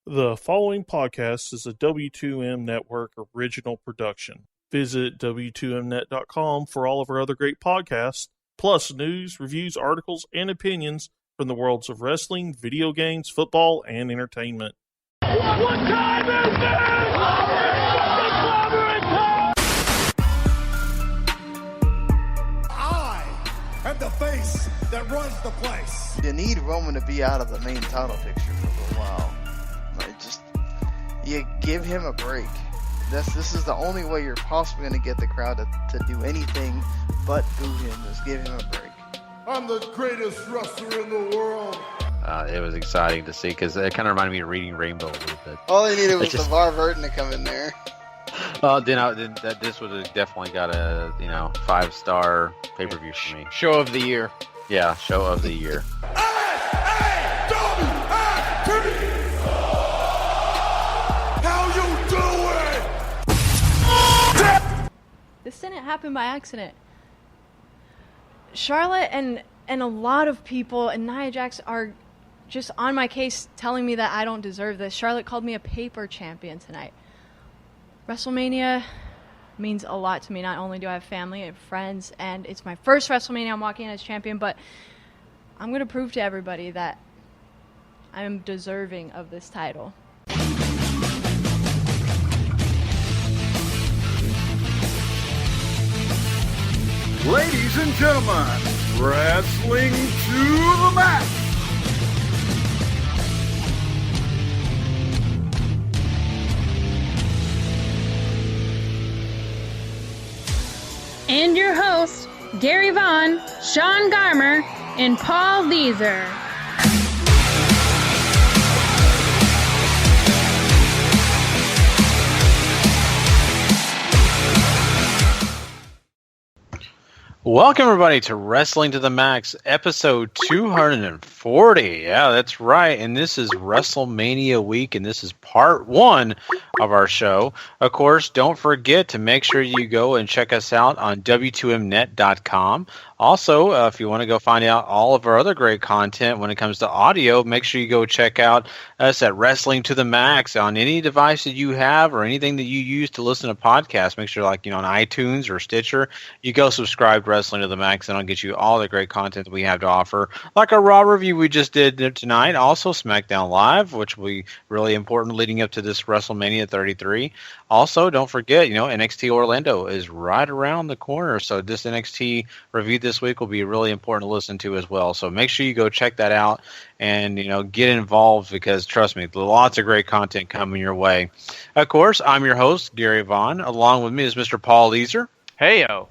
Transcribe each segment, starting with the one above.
The following podcast is a W2M Network original production. Visit W2Mnet.com for all of our other great podcasts, plus news, reviews, articles, and opinions from the worlds of wrestling, video games, football, and entertainment. What time is it? I am the face that runs the place. You need Roman to be out of the main title picture for a little while. You give him a break. This is the only way you're possibly going to get the crowd to do anything but boo him, is give him a break. I'm the greatest wrestler in the world. It was exciting to see because it kind of reminded me of Reading Rainbow a little bit. All they needed was LeVar Burton to come in there. Well, this would have definitely got a 5-star pay-per-view for me. Show of the year. Yeah, show of the year. This didn't happen by accident. Charlotte and a lot of people and Nia Jax are just on my case telling me that I don't deserve this. Charlotte called me a paper champion tonight. WrestleMania means a lot to me. Not only do I have family and friends, and it's my first WrestleMania I'm walking in as champion, but I'm going to prove to everybody that I am deserving of this title. Ladies and gentlemen, wrestling to the max. And your hosts, Gary Vaughan, Sean Garmer, and Paul Leazar. Welcome, everybody, to Wrestling to the Max, episode 240. Yeah, that's right. And this is WrestleMania week, and this is part one of our show. Of course, don't forget to make sure you go and check us out on W2Mnet.com. Also, if you want to go find out all of our other great content when it comes to audio, make sure you go check out us at Wrestling to the Max on any device that you have or anything that you use to listen to podcasts. Make sure, on iTunes or Stitcher, you go subscribe to Wrestling to the Max, and I'll get you all the great content that we have to offer. Like our Raw review we just did tonight, also SmackDown Live, which will be really important leading up to this WrestleMania 33. Also, don't forget, NXT Orlando is right around the corner, so this NXT review this week will be really important to listen to as well. So make sure you go check that out and, get involved because, trust me, lots of great content coming your way. Of course, I'm your host, Gary Vaughan. Along with me is Mr. Paul Leazar. Hey-yo.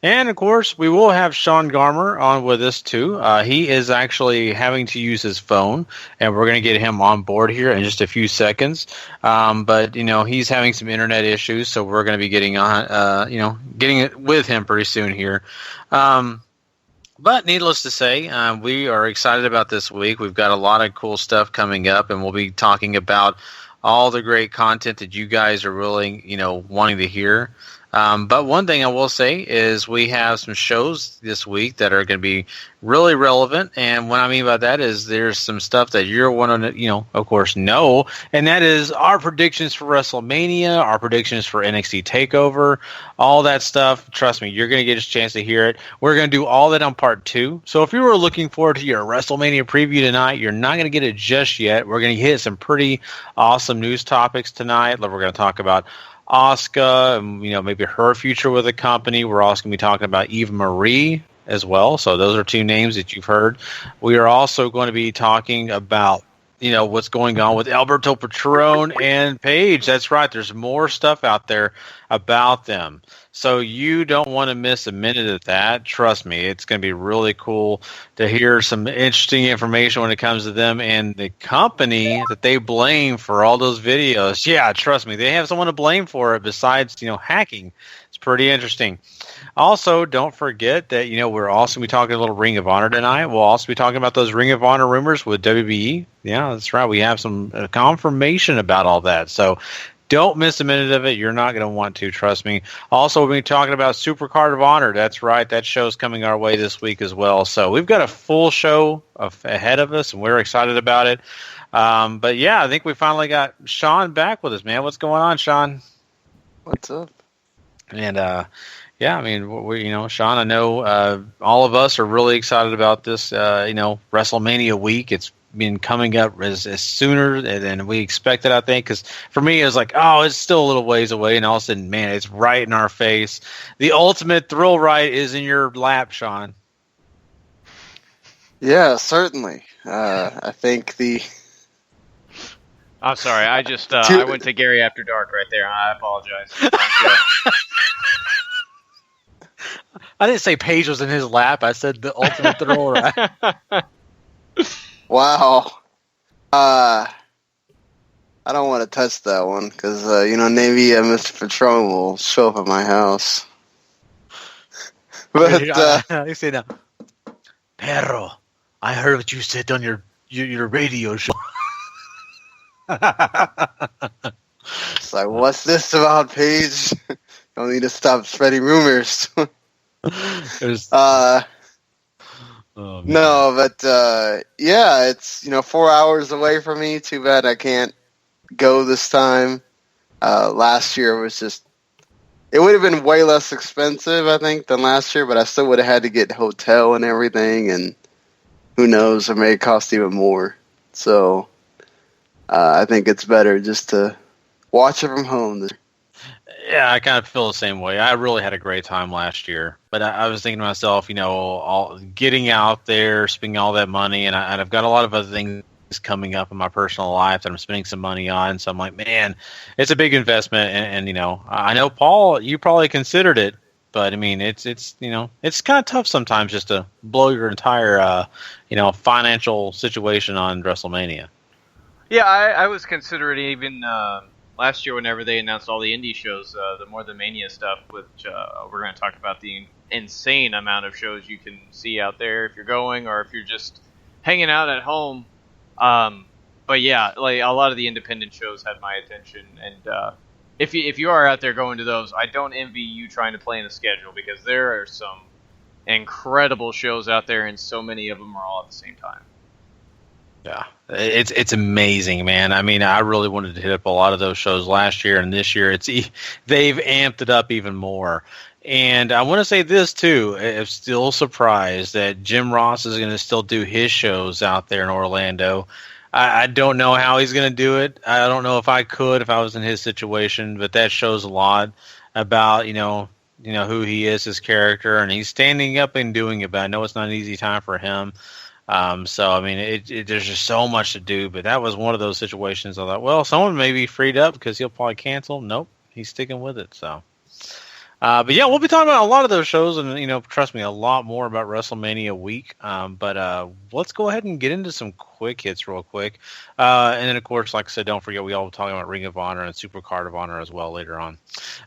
And, of course, we will have Sean Garmer on with us, too. He is actually having to use his phone, and we're going to get him on board here in just a few seconds. But, he's having some internet issues, so we're going to be getting on, getting it with him pretty soon here. But needless to say, we are excited about this week. We've got a lot of cool stuff coming up, and we'll be talking about all the great content that you guys are really, wanting to hear. But one thing I will say is we have some shows this week that are going to be really relevant. And what I mean by that is there's some stuff that you're wanting to, of course, know. And that is our predictions for WrestleMania, our predictions for NXT TakeOver, all that stuff. Trust me, you're going to get a chance to hear it. We're going to do all that on part two. So if you were looking forward to your WrestleMania preview tonight, you're not going to get it just yet. We're going to hit some pretty awesome news topics tonight. We're going to talk about Asuka, maybe her future with the company. We're also going to be talking about Eva Marie as well. So those are two names that you've heard. We are also going to be talking about, what's going on with Alberto, Patron, and Paige. That's right. There's more stuff out there about them. So you don't want to miss a minute of that. Trust me, it's going to be really cool to hear some interesting information when it comes to them and the company that they blame for all those videos. Yeah, trust me, they have someone to blame for it besides, hacking. It's pretty interesting. Also, don't forget that, we're also going to be talking a little Ring of Honor tonight. We'll also be talking about those Ring of Honor rumors with WBE. Yeah, that's right. We have some confirmation about all that. So Don't miss a minute of it. You're not going to want to, trust me. Also, we'll be talking about Supercard of Honor. That's right. That show's coming our way this week as well. So we've got a full show ahead of us, and we're excited about it. But yeah, I think we finally got Sean back with us, man. What's going on, Sean? What's up? And yeah, I mean, we, Sean, I know all of us are really excited about this, WrestleMania week. It's been coming up as sooner than we expected, I think, because for me, it was like, oh, it's still a little ways away, and all of a sudden, man, it's right in our face. The ultimate thrill ride is in your lap, Sean. Yeah, certainly. I think I'm sorry. I just I went to Gary After Dark right there. I apologize. I didn't say Paige was in his lap. I said the ultimate thrill ride. Wow. I don't want to touch that one because, maybe Mr. Patron will show up at my house. But, you say now, Perro, I heard what you said on your radio show. It's like, what's this about, Paige? Don't need to stop spreading rumors. No, but yeah, it's 4 hours away from me. Too bad I can't go this time. Last year was it would have been way less expensive, I think, than last year, but I still would have had to get hotel and everything, and who knows, it may cost even more. So I think it's better just to watch it from home. Yeah, I kind of feel the same way. I really had a great time last year, but I was thinking to myself, all getting out there, spending all that money, and I've got a lot of other things coming up in my personal life that I'm spending some money on. So I'm like, man, it's a big investment, and I know, Paul, you probably considered it, but I mean, it's kind of tough sometimes just to blow your entire financial situation on WrestleMania. Yeah, I was considering even. Last year, whenever they announced all the indie shows, the More Than Mania stuff, which we're going to talk about the insane amount of shows you can see out there if you're going or if you're just hanging out at home. But yeah, like a lot of the independent shows had my attention, and if you are out there going to those, I don't envy you trying to plan a schedule because there are some incredible shows out there, and so many of them are all at the same time. Yeah, it's amazing, man. I mean, I really wanted to hit up a lot of those shows last year, and this year they've amped it up even more. And I want to say this too: I'm still surprised that Jim Ross is going to still do his shows out there in Orlando. I don't know how he's going to do it. I don't know if I could if I was in his situation, but that shows a lot about who he is, his character, and he's standing up and doing it. But I know it's not an easy time for him. So, I mean, there's just so much to do, but that was one of those situations I thought, well, someone may be freed up because he'll probably cancel. Nope, he's sticking with it. So, but yeah, we'll be talking about a lot of those shows and, trust me, a lot more about WrestleMania week. But let's go ahead and get into some quick hits real quick. And then, of course, like I said, don't forget, we all talking about Ring of Honor and Supercard of Honor as well later on.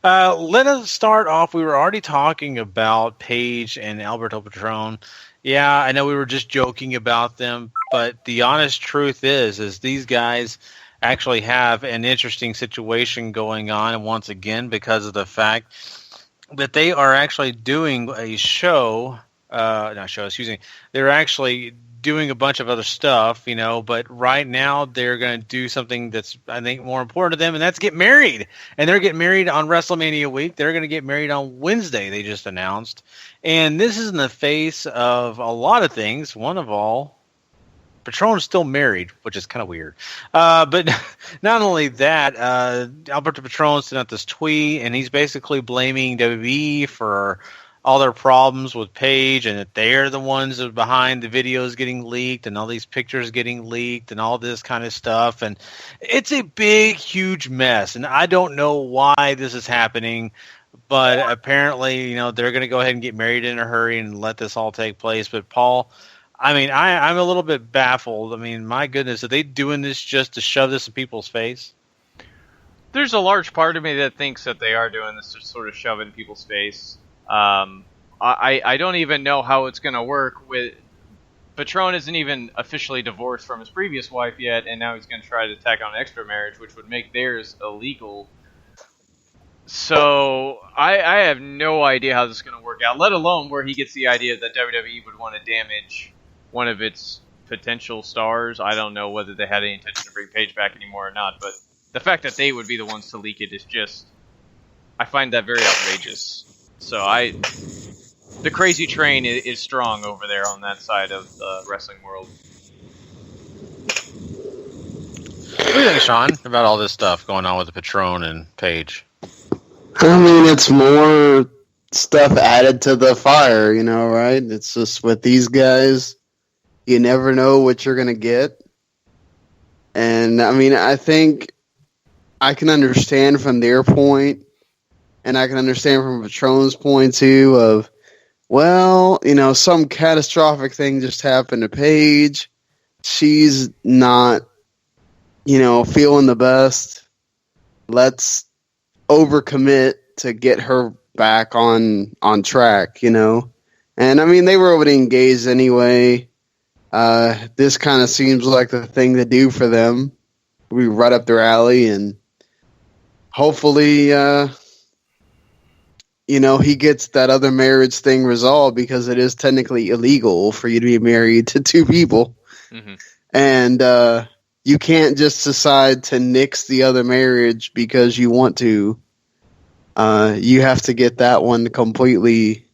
Let us start off. We were already talking about Paige and Alberto Patron. Yeah, I know we were just joking about them, but the honest truth is these guys actually have an interesting situation going on, and once again, because of the fact that they are actually doing a show, they're actually doing a bunch of other stuff, but right now they're going to do something that's, I think, more important to them, and that's get married. And they're getting married on WrestleMania week. They're going to get married on Wednesday, they just announced. And this is in the face of a lot of things. One of all, Patron's still married, which is kind of weird. But not only that, Alberto Patron sent out this tweet, and he's basically blaming WWE for all their problems with Paige, and that they're the ones that are behind the videos getting leaked and all these pictures getting leaked and all this kind of stuff. And it's a big, huge mess. And I don't know why this is happening, but apparently, they're going to go ahead and get married in a hurry and let this all take place. But Paul, I mean, I'm a little bit baffled. I mean, my goodness, are they doing this just to shove this in people's face? There's a large part of me that thinks that they are doing this to sort of shove in people's face. I don't even know how it's going to work with Patron isn't even officially divorced from his previous wife yet, and now he's going to try to tack on extra marriage, which would make theirs illegal. So I have no idea how this is going to work out, let alone where he gets the idea that WWE would want to damage one of its potential stars. I don't know whether they had any intention to bring Paige back anymore or not, but the fact that they would be the ones to leak it is just... I find that very outrageous. So the crazy train is strong over there on that side of the wrestling world. What do you think, Sean, about all this stuff going on with the Patron and Paige? I mean, it's more stuff added to the fire, right? It's just with these guys, you never know what you're going to get. And, I mean, I think I can understand from their point, and I can understand from Patron's point, too, of, well, some catastrophic thing just happened to Paige. She's not, feeling the best. Let's overcommit to get her back on track, And, I mean, they were already engaged anyway. This kind of seems like the thing to do for them. We right up their alley, and hopefully, he gets that other marriage thing resolved, because it is technically illegal for you to be married to two people. Mm-hmm. And you can't just decide to nix the other marriage because you want to. You have to get that one completely,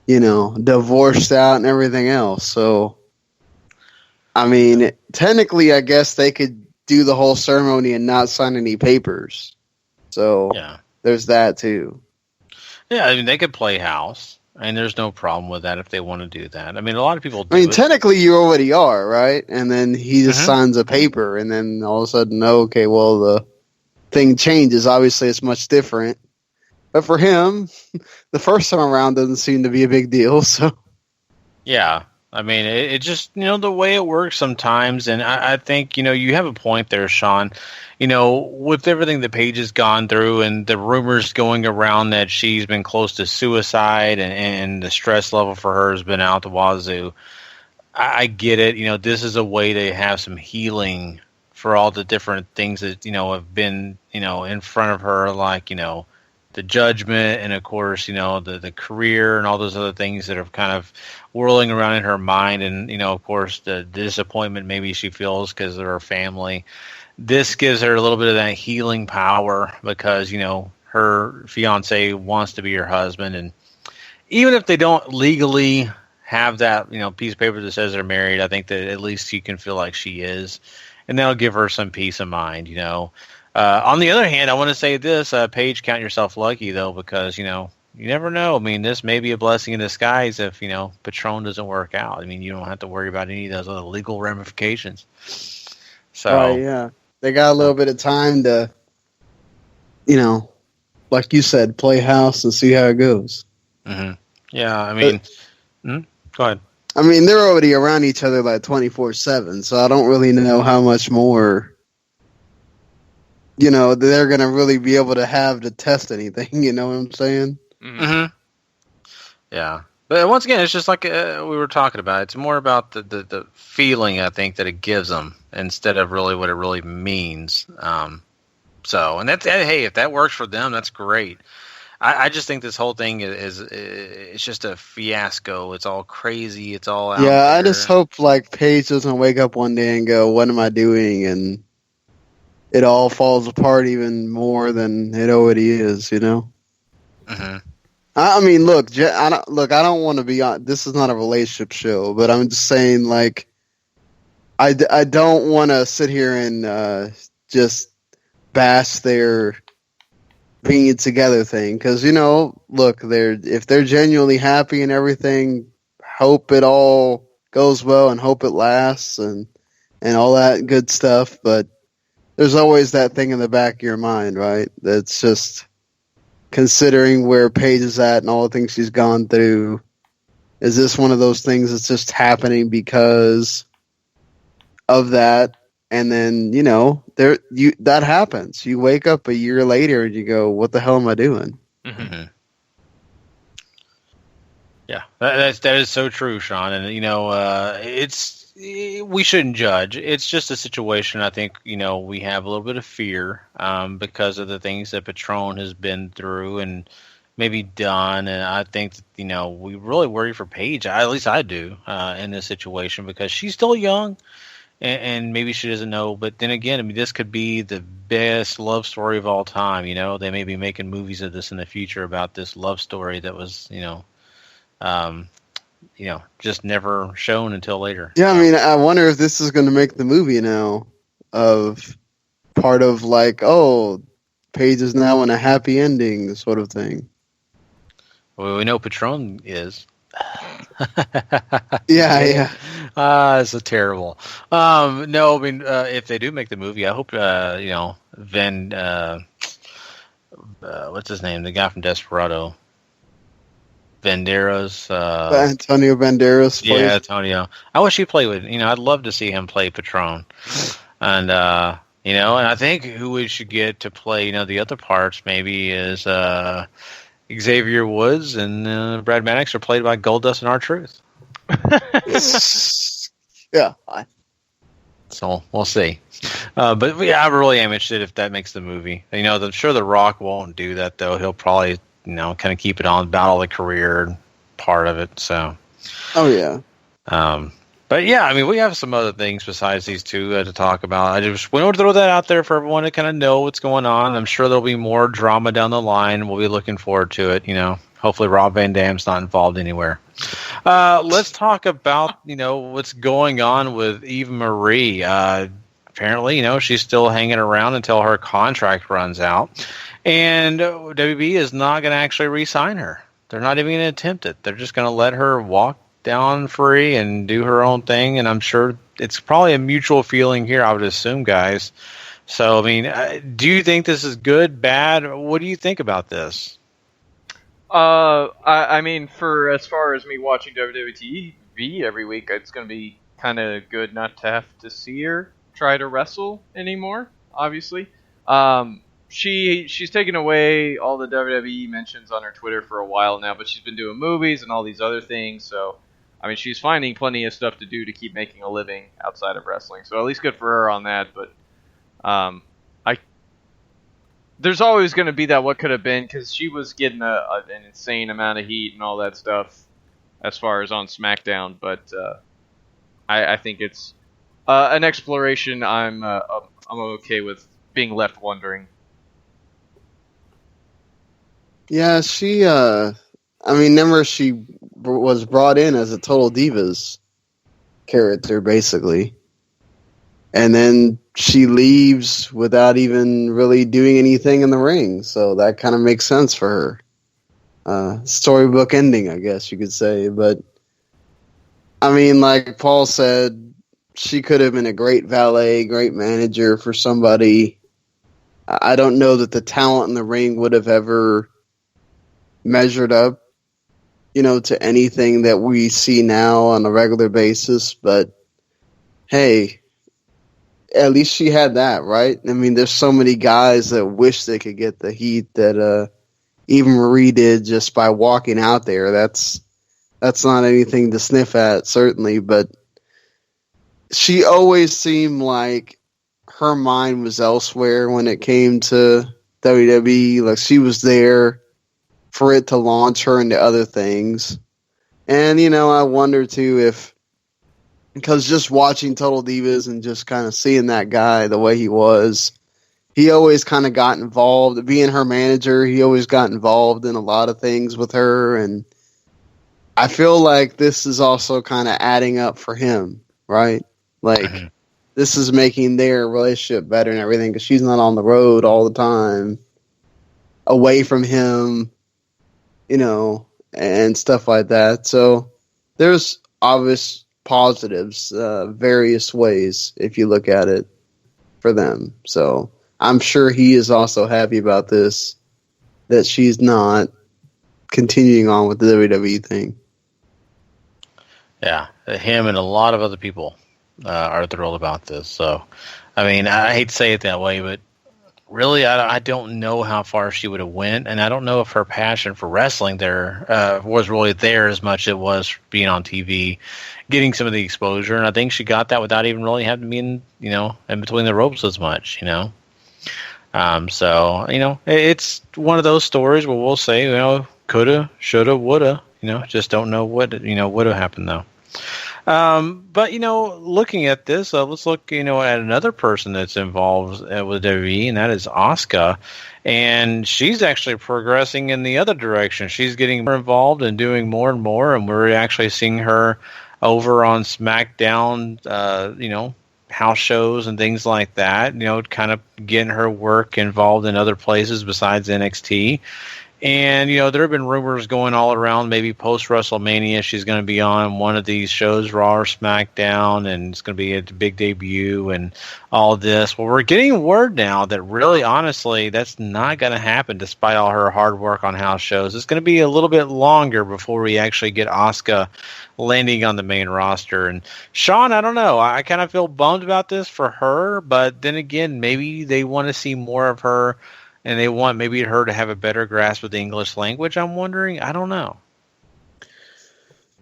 divorced out and everything else. So, I mean, technically, I guess they could do the whole ceremony and not sign any papers. So, there's that too. Yeah, I mean, they could play house, and there's no problem with that if they want to do that. I mean, a lot of people do. I mean, technically, you already are, right? And then he just signs a paper, and then all of a sudden, okay, well, the thing changes. Obviously, it's much different. But for him, the first time around doesn't seem to be a big deal. So, yeah, I mean, it just, the way it works sometimes. And I think, you have a point there, Sean. With everything that Paige has gone through and the rumors going around that she's been close to suicide and the stress level for her has been out the wazoo, I get it. This is a way to have some healing for all the different things that, have been, in front of her, like, the judgment and, of course, the career and all those other things that are kind of whirling around in her mind. And, of course, the disappointment maybe she feels because of her family. This gives her a little bit of that healing power because, her fiance wants to be her husband. And even if they don't legally have that, piece of paper that says they're married, I think that at least she can feel like she is. And that'll give her some peace of mind, On the other hand, I want to say this, Paige, count yourself lucky, though, because, you never know. I mean, this may be a blessing in disguise if, Patron doesn't work out. I mean, you don't have to worry about any of those other legal ramifications. So, yeah. They got a little bit of time to, like you said, play house and see how it goes. Mm-hmm. Yeah, I mean, go ahead. I mean, they're already around each other like 24/7, so I don't really know how much more, they're going to really be able to have to test anything, you know what I'm saying? Mm-hmm. Yeah. But once again, it's just like we were talking about. It's more about the feeling, I think, that it gives them instead of really what it really means. And that's, hey, if that works for them, that's great. I just think this whole thing is it's just a fiasco. It's all crazy. It's all out there. I just hope like Paige doesn't wake up one day and go, "What am I doing?" and it all falls apart even more than it already is. Mm-hmm. I mean, look, I don't want to be on. This is not a relationship show, but I'm just saying, like, I don't want to sit here and just bash their being together thing, because look, if they're genuinely happy and everything, hope it all goes well and hope it lasts and all that good stuff. But there's always that thing in the back of your mind, right? That's just. Considering where Paige is at and all the things she's gone through, is this one of those things that's just happening because of that? And then, that happens. You wake up a year later and you go, "What the hell am I doing?" Mm-hmm. Yeah, that is so true, Sean. And we shouldn't judge. It's just a situation. I think we have a little bit of fear because of the things that Patron has been through and maybe done. And I think that, we really worry for Paige. At least I do in this situation because she's still young. And maybe she doesn't know, but then again, this could be the best love story of all time. They may be making movies of this in the future about this love story that was, just never shown until later. Yeah, I wonder if this is going to make the movie now of part of Paige is now in a happy ending sort of thing. Well, we know Patron is. Yeah. It's so terrible. No, if they do make the movie, I hope Van what's his name? The guy from Desperado. Banderas. Antonio Banderas. Yeah, Antonio. I wish he played with. I'd love to see him play Patron. And and I think who we should get to play, the other parts maybe is Xavier Woods and Brad Maddox are played by Goldust and R-Truth. Yeah. So we'll see. But I really am interested if that makes the movie. I'm sure The Rock won't do that though. He'll probably, kind of keep it on about all the career part of it. So. Oh yeah. But yeah, we have some other things besides these two to talk about. I just wanted to throw that out there for everyone to kind of know what's going on. I'm sure there'll be more drama down the line. We'll be looking forward to it. Hopefully Rob Van Dam's not involved anywhere. Let's talk about, what's going on with Eva Marie. Apparently, she's still hanging around until her contract runs out. And WB is not going to actually re-sign her. They're not even going to attempt it. They're just going to let her walk down free and do her own thing. And I'm sure it's probably a mutual feeling here, I would assume, guys. So, do you think this is good, bad? What do you think about this? For as far as me watching WWE TV every week, it's going to be kind of good not to have to see her try to wrestle anymore, obviously. She's taken away all the WWE mentions on her Twitter for a while now, but she's been doing movies and all these other things, so she's finding plenty of stuff to do to keep making a living outside of wrestling. So at least good for her on that, but there's always going to be that what could have been, because she was getting an insane amount of heat and all that stuff as far as on SmackDown. But I think it's an exploration I'm okay with being left wondering. Yeah, she. Remember she was brought in as a Total Divas character, basically. And then she leaves without even really doing anything in the ring. So that kind of makes sense for her. Storybook ending, I guess you could say. But, like Paul said, she could have been a great valet, great manager for somebody. I don't know that the talent in the ring would have ever measured up, to anything that we see now on a regular basis. But, hey, at least she had that, right? There's so many guys that wish they could get the heat that Eva Marie did just by walking out there. That's not anything to sniff at, certainly, but she always seemed like her mind was elsewhere when it came to WWE. Like, she was there for it to launch her into other things. And, I wonder, too, if because just watching Total Divas and just kind of seeing that guy the way he was, he always kind of got involved. Being her manager, he always got involved in a lot of things with her. And I feel like this is also kind of adding up for him, right? Like, this is making their relationship better and everything because she's not on the road all the time, away from him, and stuff like that. So there's obvious positives, various ways, if you look at it, for them. So I'm sure he is also happy about this, that she's not continuing on with the WWE thing. Yeah, him and a lot of other people are thrilled about this. So, I hate to say it that way, but really, I don't know how far she would have went, and I don't know if her passion for wrestling there was really there as much as it was being on TV, getting some of the exposure. And I think she got that without even really having to be in between the ropes as much, So, it's one of those stories where we'll say, coulda, shoulda, woulda, just don't know what, would have happened though. But, looking at this, let's look, at another person that's involved with WWE, and that is Asuka. And she's actually progressing in the other direction. She's getting more involved and doing more and more, and we're actually seeing her over on SmackDown, house shows and things like that, kind of getting her work involved in other places besides NXT. And, there have been rumors going all around, maybe post-WrestleMania, she's going to be on one of these shows, Raw or SmackDown, and it's going to be a big debut and all this. Well, we're getting word now that really, honestly, that's not going to happen despite all her hard work on house shows. It's going to be a little bit longer before we actually get Asuka landing on the main roster. And Sean, I don't know. I kind of feel bummed about this for her, but then again, maybe they want to see more of her, and they want maybe her to have a better grasp of the English language, I'm wondering. I don't know.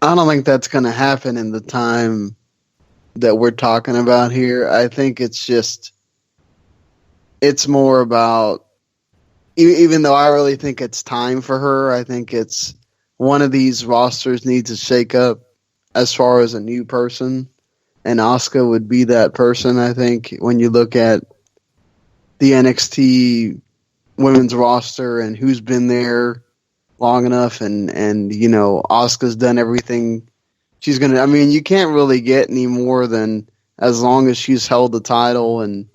I don't think that's going to happen in the time that we're talking about here. I think it's more about, even though I really think it's time for her, I think it's one of these rosters needs to shake up as far as a new person. And Asuka would be that person, I think, when you look at the NXT women's roster and who's been there long enough, and Asuka's done everything she's gonna. I mean, you can't really get any more than as long as she's held the title, and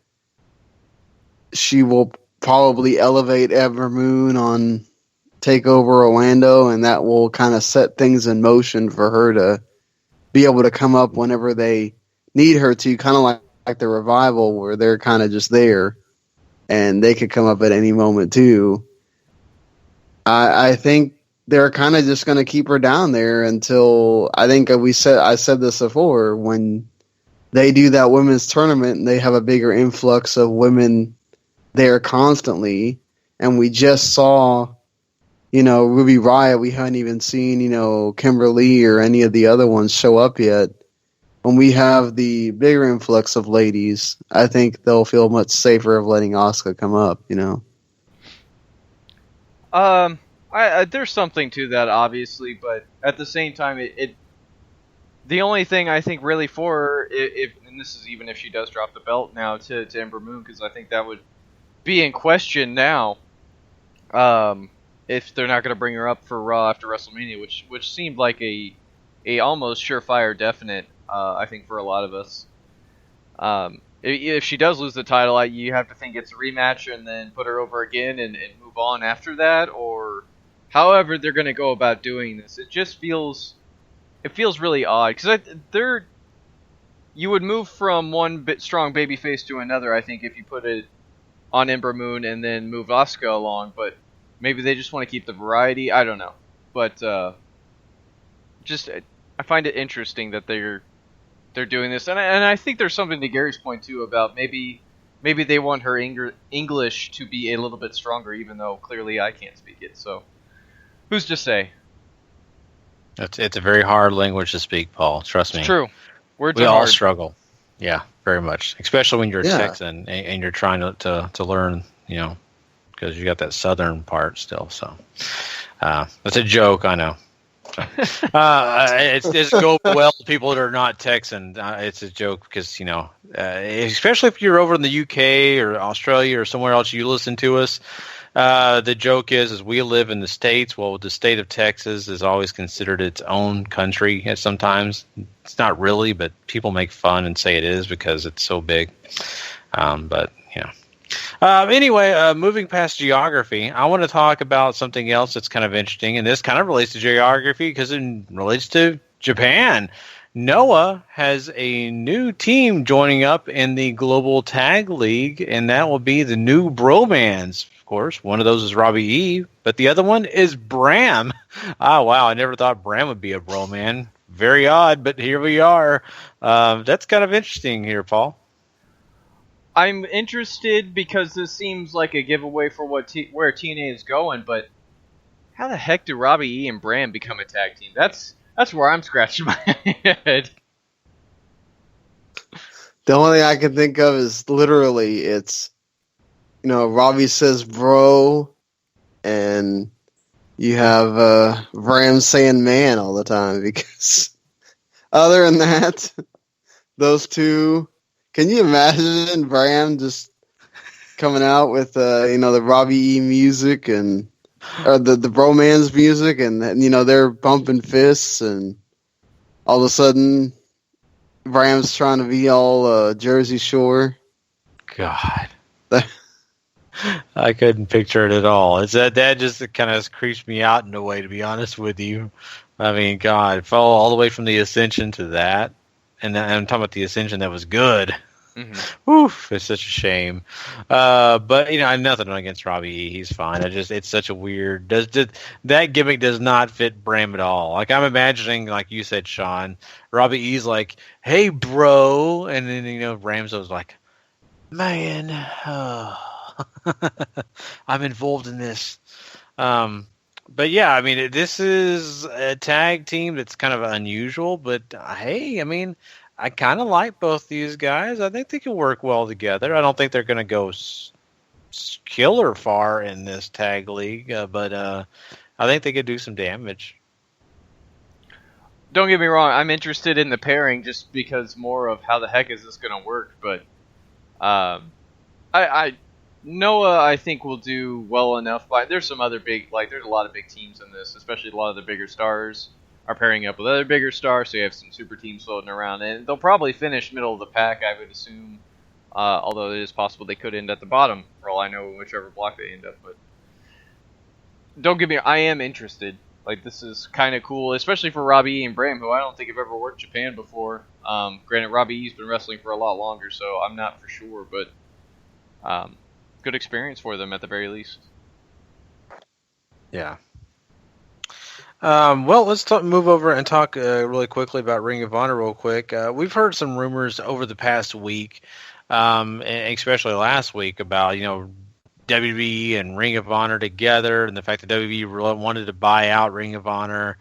she will probably elevate Eva Marie on Takeover Orlando, and that will kind of set things in motion for her to be able to come up whenever they need her to, kind of like the Revival, where they're kind of just there. And they could come up at any moment too. I think they're kind of just going to keep her down there until, I think I said this before, when they do that women's tournament and they have a bigger influx of women there constantly. And we just saw, Ruby Riott. We haven't even seen, Kimberly or any of the other ones show up yet. When we have the bigger influx of ladies, I think they'll feel much safer of letting Asuka come up, There's something to that, obviously, but at the same time, the only thing I think really for her, and this is even if she does drop the belt now to Ember Moon, because I think that would be in question now, if they're not going to bring her up for Raw after WrestleMania, which seemed like a almost surefire definite. I think for a lot of us, if she does lose the title, you have to think it's a rematch and then put her over again and move on after that, or however they're going to go about doing this. It just feels really odd, because you would move from one strong babyface to another, I think, if you put it on Ember Moon and then move Asuka along, but maybe they just want to keep the variety. I don't know, but I find it interesting that they're doing this, and I think there's something to Gary's point too about maybe they want her English to be a little bit stronger, even though clearly I can't speak it. So who's to say? It's a very hard language to speak, Paul. Trust me. It's true. We all struggle. Yeah, very much, especially when you're a Texan and you're trying to learn, because you got that southern part still. So it's a joke, I know. It's go well to people that are not Texan. It's a joke because, especially if you're over in the UK or Australia or somewhere else, you listen to us. The joke is we live in the States. Well, the state of Texas is always considered its own country. Sometimes it's not really, but people make fun and say it is because it's so big. But yeah. Anyway, moving past geography, I want to talk about something else that's kind of interesting, and this kind of relates to geography because it relates to Japan. Noah has a new team joining up in the Global Tag League, and that will be the New Bromans. Of course, one of those is Robbie E, but the other one is Bram. Oh, wow, I never thought Bram would be a Broman. Very odd, but here we are. That's kind of interesting here, Paul. I'm interested because this seems like a giveaway for where TNA is going, but how the heck do Robbie E and Bram become a tag team? That's where I'm scratching my head. The only thing I can think of is literally it's, Robbie says bro, and you have Bram saying man all the time, because other than that, those two, can you imagine Bram just coming out with, the Robbie E music or the bromance music, and they're bumping fists, and all of a sudden Bram's trying to be all Jersey Shore. God. I couldn't picture it at all. It's that just kind of creeps me out in a way, to be honest with you. I mean, God, it fell all the way from the Ascension to that, and I'm talking about the Ascension that was good. Mm-hmm. Oof, it's such a shame. But I have nothing against Robbie E. He's fine. It's such a weird. That gimmick does not fit Bram at all. Like, I'm imagining, like you said, Sean, Robbie E.'s like, "Hey, bro," and then Bram's was like, "Man, I'm involved in this." But yeah, I mean, this is a tag team that's kind of unusual. But hey, I mean, I kind of like both these guys. I think they can work well together. I don't think they're going to go killer far in this tag league, but I think they could do some damage. Don't get me wrong. I'm interested in the pairing just because more of how the heck is this going to work. But Noah, I think, will do well enough. But there's some other there's a lot of big teams in this, especially a lot of the bigger stars are pairing up with other bigger stars, so you have some super teams floating around. And they'll probably finish middle of the pack, I would assume, although it is possible they could end at the bottom, for all I know, whichever block they end up. But don't get me wrong, I am interested. Like, this is kind of cool, especially for Robbie E and Bram, who I don't think have ever worked Japan before. Granted, Robbie E's been wrestling for a lot longer, so I'm not for sure, but good experience for them at the very least. Yeah. Well, let's move over and talk really quickly about Ring of Honor real quick. We've heard some rumors over the past week, and especially last week, about WWE and Ring of Honor together, and the fact that WWE really wanted to buy out Ring of Honor,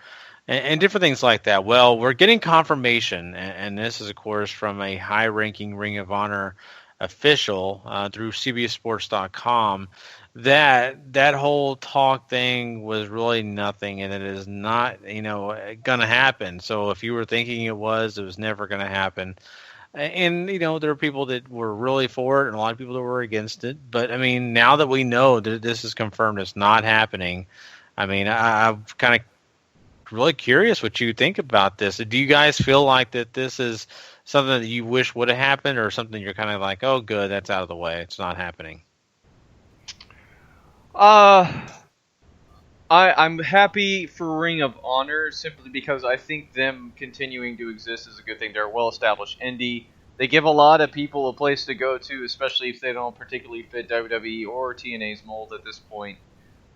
and different things like that. Well, we're getting confirmation, and this is, of course, from a high-ranking Ring of Honor official through CBSSports.com, that whole talk thing was really nothing, and it is not gonna happen. So if you were thinking it was never gonna happen. And there are people that were really for it and a lot of people that were against it, but I mean, now that we know that this is confirmed, it's not happening, I mean, I'm kind of really curious what you think about this. Do you guys feel like that this is something that you wish would have happened, or something you're kind of like, oh good, that's out of the way, it's not happening? I'm happy for Ring of Honor simply because I think them continuing to exist is a good thing. They're a well-established indie. They give a lot of people a place to go to, especially if they don't particularly fit WWE or TNA's mold at this point.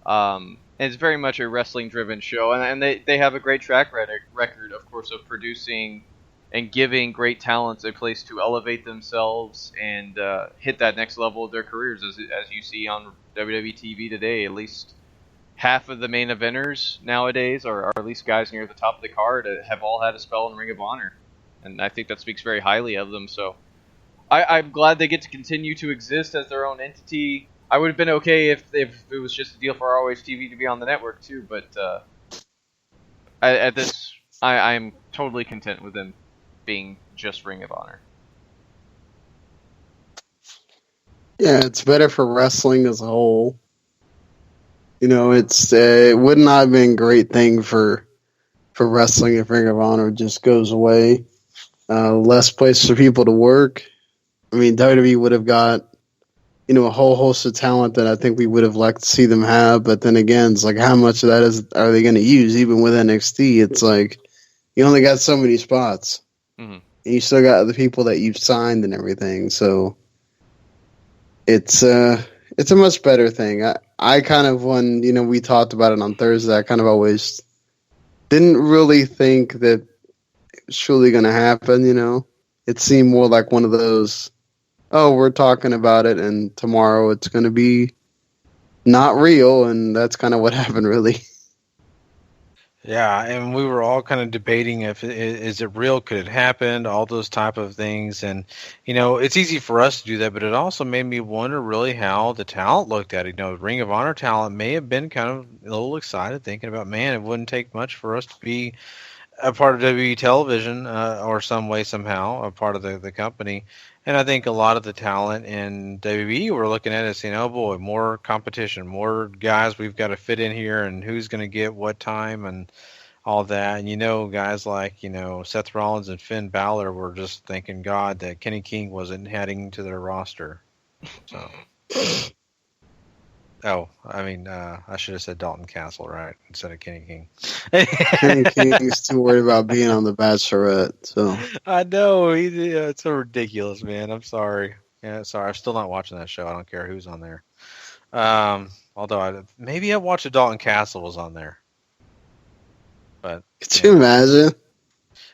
And it's very much a wrestling-driven show, and they have a great track record, of course, of producing and giving great talents a place to elevate themselves and hit that next level of their careers, as you see on WWE TV today. At least half of the main eventers nowadays are at least guys near the top of the card have all had a spell in Ring of Honor, and I think that speaks very highly of them. So I'm glad they get to continue to exist as their own entity. I would have been okay if it was just a deal for ROH TV to be on the network too, but I'm totally content with them being just Ring of Honor. Yeah, it's better for wrestling as a whole. It would not have been a great thing for wrestling if Ring of Honor just goes away. Less place for people to work. I mean, WWE would have got, a whole host of talent that I think we would have liked to see them have. But then again, it's like, how much of that are they going to use? Even with NXT, it's like, you only got so many spots. Mm-hmm. And you still got the people that you've signed and everything. So it's a much better thing. I kind of, when, we talked about it on Thursday, I kind of always didn't really think that it was truly going to happen, It seemed more like one of those, oh, we're talking about it, and tomorrow it's going to be not real, and that's kind of what happened, really. Yeah, and we were all kind of debating if is it real, could it happen, all those type of things, and it's easy for us to do that, but it also made me wonder really how the talent looked at it. Ring of Honor talent may have been kind of a little excited, thinking about, man, it wouldn't take much for us to be a part of WWE television or some way, somehow, a part of the company. And I think a lot of the talent in WWE were looking at it saying, oh boy, more competition, more guys we've got to fit in here, and who's going to get what time and all that. And guys like, Seth Rollins and Finn Balor were just thanking God that Kenny King wasn't heading to their roster. So, I should have said Dalton Castle, right, instead of Kenny King. Kenny King's too worried about being on The Bachelorette, so. I know, it's so ridiculous, man. I'm sorry. Yeah, sorry. I'm still not watching that show. I don't care who's on there. Although maybe I watched Dalton Castle was on there. But could you imagine?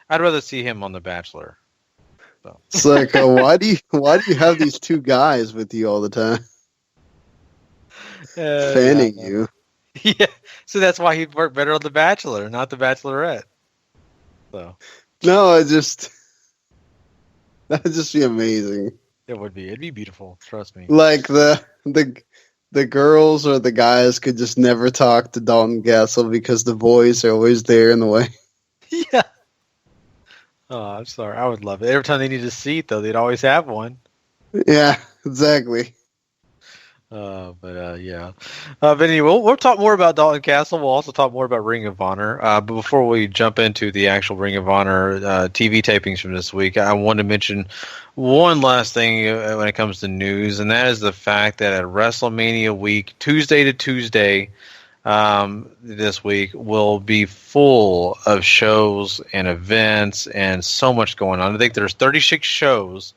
I'd rather see him on The Bachelor. So. It's like, why do you have these two guys with you all the time? Fanning you. Yeah, so that's why he'd work better on The Bachelor, not The Bachelorette. So. No, that'd just be amazing. It would be. It'd be beautiful. Trust me. Like the girls or the guys could just never talk to Dalton Castle because the boys are always there in the way. Yeah. Oh, I'm sorry. I would love it. Every time they need a seat, though, they'd always have one. Yeah, exactly. Yeah. But anyway, we'll talk more about Dalton Castle. We'll also talk more about Ring of Honor. But before we jump into the actual Ring of Honor TV tapings from this week, I want to mention one last thing when it comes to news, and that is the fact that at WrestleMania week, Tuesday to Tuesday, this week will be full of shows and events and so much going on. I think there's 36 shows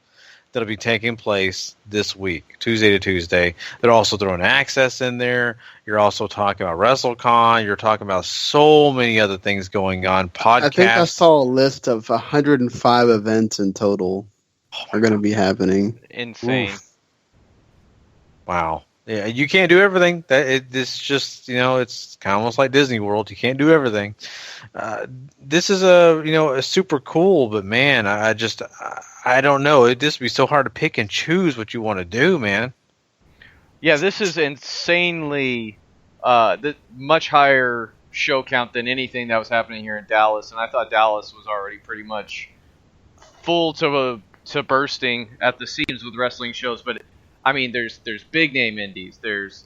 that'll be taking place this week, Tuesday to Tuesday. They're also throwing Access in there. You're also talking about WrestleCon. You're talking about so many other things going on. Podcasts. I think I saw a list of 105 events in total are going to be happening. Insane. Oof. Wow. Yeah, you can't do everything. It's just, it's kind of almost like Disney World. You can't do everything. This is a super cool, but man, I don't know. It'd just be so hard to pick and choose what you want to do, man. Yeah, this is insanely much higher show count than anything that was happening here in Dallas, and I thought Dallas was already pretty much full to bursting at the seams with wrestling shows. But I mean, there's big name indies. There's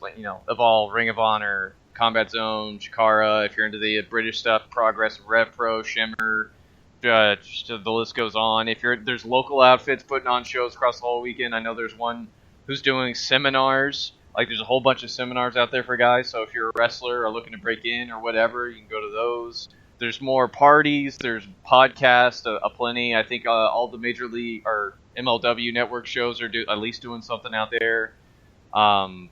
Evolve, Ring of Honor, Combat Zone, Chikara. If you're into the British stuff, Progress, Rev Pro, Shimmer. The list goes on. There's local outfits putting on shows across the whole weekend. I know there's one who's doing seminars. Like there's a whole bunch of seminars out there for guys. So if you're a wrestler or looking to break in or whatever, you can go to those. There's more parties. There's podcasts, aplenty. I think all the major league or MLW network shows are at least doing something out there. I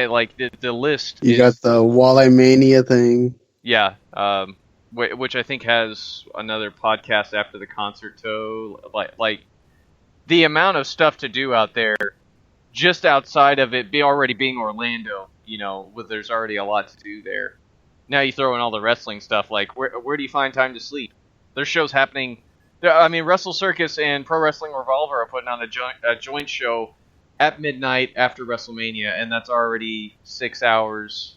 like the list. You got the Wale Mania thing. Yeah. Which I think has another podcast after the concert too. Like the amount of stuff to do out there, just outside of it already being Orlando, there's already a lot to do there. Now you throw in all the wrestling stuff. Like where do you find time to sleep? There's shows happening. I mean, Wrestle Circus and Pro Wrestling Revolver are putting on a joint show at midnight after WrestleMania, and that's already 6 hours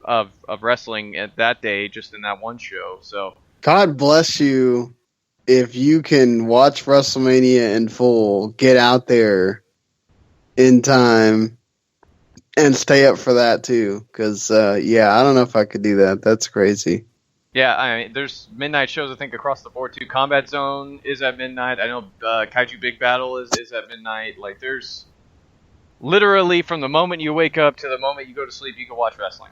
of wrestling at that day just in that one show. So God bless you if you can watch WrestleMania in full, get out there in time, and stay up for that too. Because I don't know if I could do that. That's crazy. Yeah, I mean, there's midnight shows I think across the board too. Combat Zone is at midnight. I know Kaiju Big Battle is at midnight. Like there's literally from the moment you wake up to the moment you go to sleep, you can watch wrestling.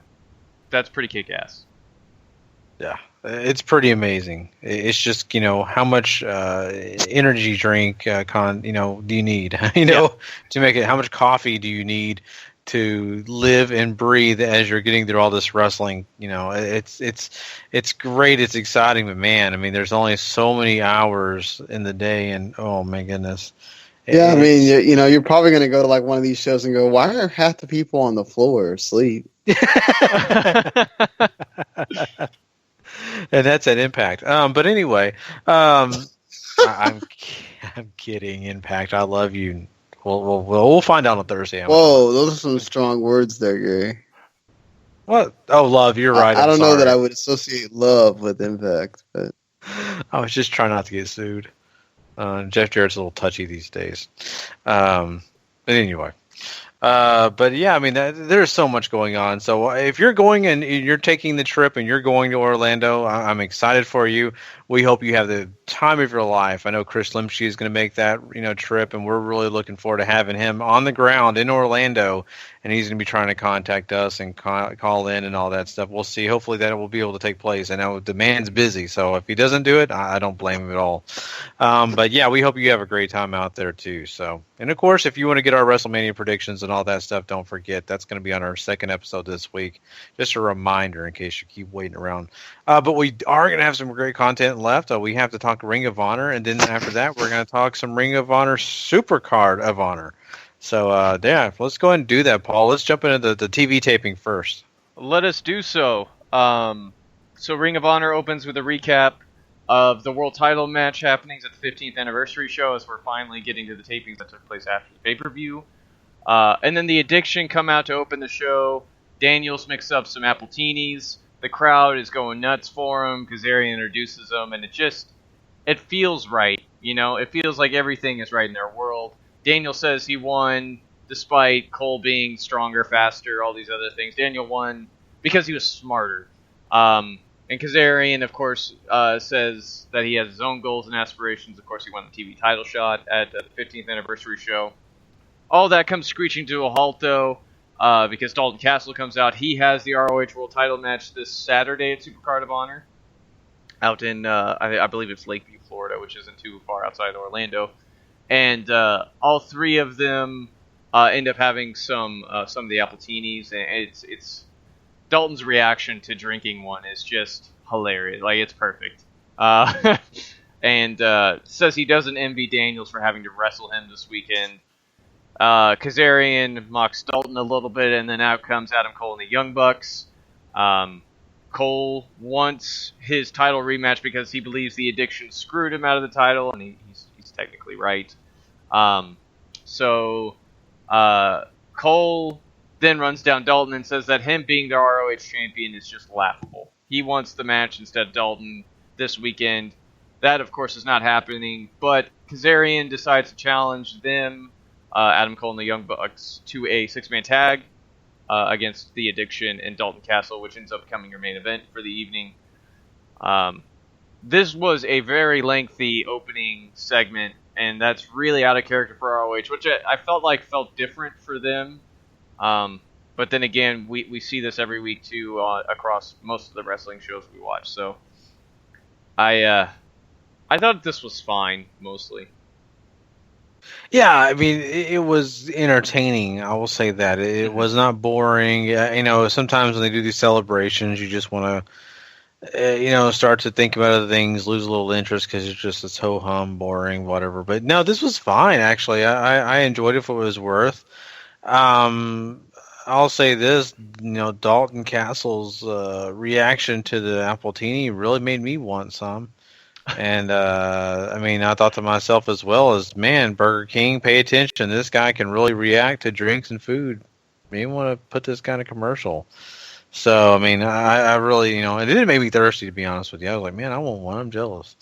That's pretty kick-ass. Yeah, it's pretty amazing. It's just, how much energy drink do you need, to make it? How much coffee do you need to live and breathe as you're getting through all this wrestling? It's great. It's exciting, but man, I mean, there's only so many hours in the day, and oh my goodness, Yeah, I mean, you're probably going to go to like one of these shows and go, why are half the people on the floor asleep? And that's an Impact. But anyway, I'm kidding. Impact, I love you. We'll find out on Thursday. Whoa, those are some strong words there, Gary. What? Oh, love. You're right. I don't know that sorry. I would associate love with Impact, but I was just trying not to get sued. Jeff Jarrett's a little touchy these days. But anyway. But yeah, I mean, there's so much going on. So if you're going and you're taking the trip and you're going to Orlando, I'm excited for you. We hope you have the time of your life. I know Chris Limsky is going to make that trip, and we're really looking forward to having him on the ground in Orlando. And he's going to be trying to contact us and call in and all that stuff. We'll see. Hopefully that will be able to take place. I know the man's busy, so if he doesn't do it, I don't blame him at all. But yeah, we hope you have a great time out there too. So, and of course, if you want to get our WrestleMania predictions and all that stuff, don't forget that's going to be on our second episode this week. Just a reminder in case you keep waiting around. But we are going to have some great content left. We have to talk Ring of Honor, and then after that, we're going to talk some Ring of Honor Supercard of Honor. So, yeah, let's go ahead and do that, Paul. Let's jump into the TV taping first. Let us do so. So Ring of Honor opens with a recap of the world title match happenings at the 15th anniversary show, as we're finally getting to the tapings that took place after the pay-per-view. And then the Addiction come out to open the show. Daniels mix up some Appletinis. The crowd is going nuts for him. Kazarian introduces them, and it feels right. It feels like everything is right in their world. Daniel says he won despite Cole being stronger, faster, all these other things. Daniel won because he was smarter. And Kazarian, of course, says that he has his own goals and aspirations. Of course, he won the TV title shot at the 15th anniversary show. All that comes screeching to a halt, though, because Dalton Castle comes out. He has the ROH World Title match this Saturday at Supercard of Honor out in, I believe it's Lakeview, Florida, which isn't too far outside Orlando. And all three of them end up having some of the Appletinis, and it's Dalton's reaction to drinking one is just hilarious. Like, it's perfect. And says he doesn't envy Daniels for having to wrestle him this weekend. Kazarian mocks Dalton a little bit, and then out comes Adam Cole and the Young Bucks. Cole wants his title rematch because he believes the Addiction screwed him out of the title, and he's technically right. So Cole then runs down Dalton and says that him being the ROH champion is just laughable. He wants the match instead of Dalton this weekend. That, of course, is not happening, but Kazarian decides to challenge them, Adam Cole and the Young Bucks, to a six-man tag against the Addiction and Dalton Castle, which ends up becoming your main event for the evening. This was a very lengthy opening segment, and that's really out of character for ROH, which I felt different for them. But then again, we see this every week too across most of the wrestling shows we watch. So I thought this was fine mostly. Yeah, I mean, it was entertaining. I will say that it was not boring. Sometimes when they do these celebrations, you just want to, start to think about other things, lose a little interest because it's ho hum, boring, whatever. But no, this was fine. Actually, I enjoyed it for what it was worth. I'll say this, Dalton Castle's reaction to the Appletini really made me want some. And, I thought to myself as well as, man, Burger King, pay attention. This guy can really react to drinks and food. You want to put this kind of commercial. So, I really, it didn't make me thirsty, to be honest with you. I was like, man, I want one. I'm jealous.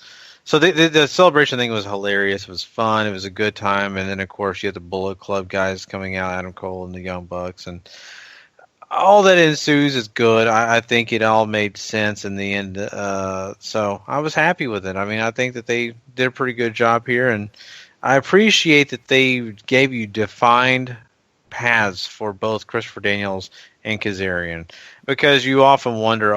So the celebration thing was hilarious. It was fun. It was a good time. And then, of course, you had the Bullet Club guys coming out, Adam Cole and the Young Bucks. And all that ensues is good. I think it all made sense in the end. So I was happy with it. I think that they did a pretty good job here. And I appreciate that they gave you defined paths for both Christopher Daniels and Kazarian, because you often wonder,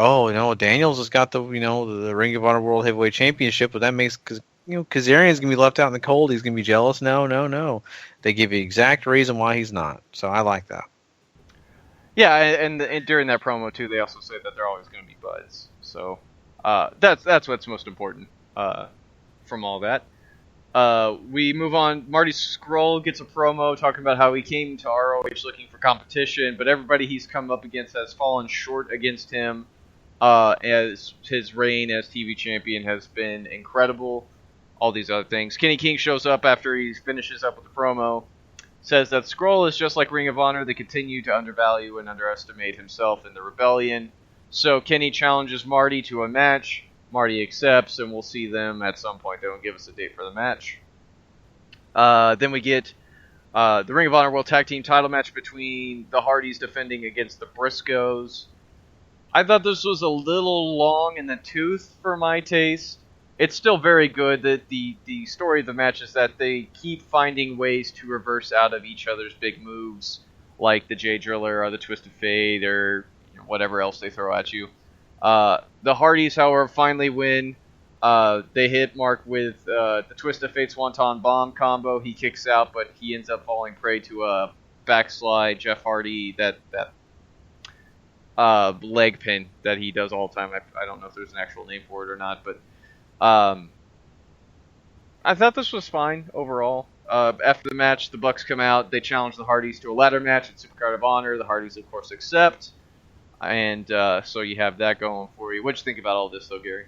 Daniels has got the Ring of Honor World Heavyweight Championship, but that makes Kazarian's gonna be left out in the cold. He's gonna be jealous. No. They give you the exact reason why he's not. So I like that. Yeah, and during that promo too, they also say that they're always going to be buds. So that's what's most important from all that. We move on. Marty Scurll gets a promo talking about how he came to ROH looking for competition, but everybody he's come up against has fallen short against him. As his reign as TV champion has been incredible. All these other things. Kenny King shows up after he finishes up with the promo. Says that Scurll is just like Ring of Honor. They continue to undervalue and underestimate himself in the rebellion. So Kenny challenges Marty to a match. Marty accepts, and we'll see them at some point. They don't give us a date for the match. Then we get the Ring of Honor World Tag Team title match between the Hardys defending against the Briscoes. I thought this was a little long in the tooth for my taste. It's still very good. The story of the match is that they keep finding ways to reverse out of each other's big moves, like the J Driller or the Twist of Fate or whatever else they throw at you. The Hardys, however, finally win. They hit Mark with the Twist of Fate Swanton Bomb combo. He kicks out, but he ends up falling prey to a backslide Jeff Hardy, that leg pin that he does all the time. I don't know if there's an actual name for it or not, but I thought this was fine overall. After the match, the Bucks come out. They challenge the Hardys to a ladder match at Supercard of Honor. The Hardys, of course, accept. And so you have that going for you. What'd you think about all this, though, Gary?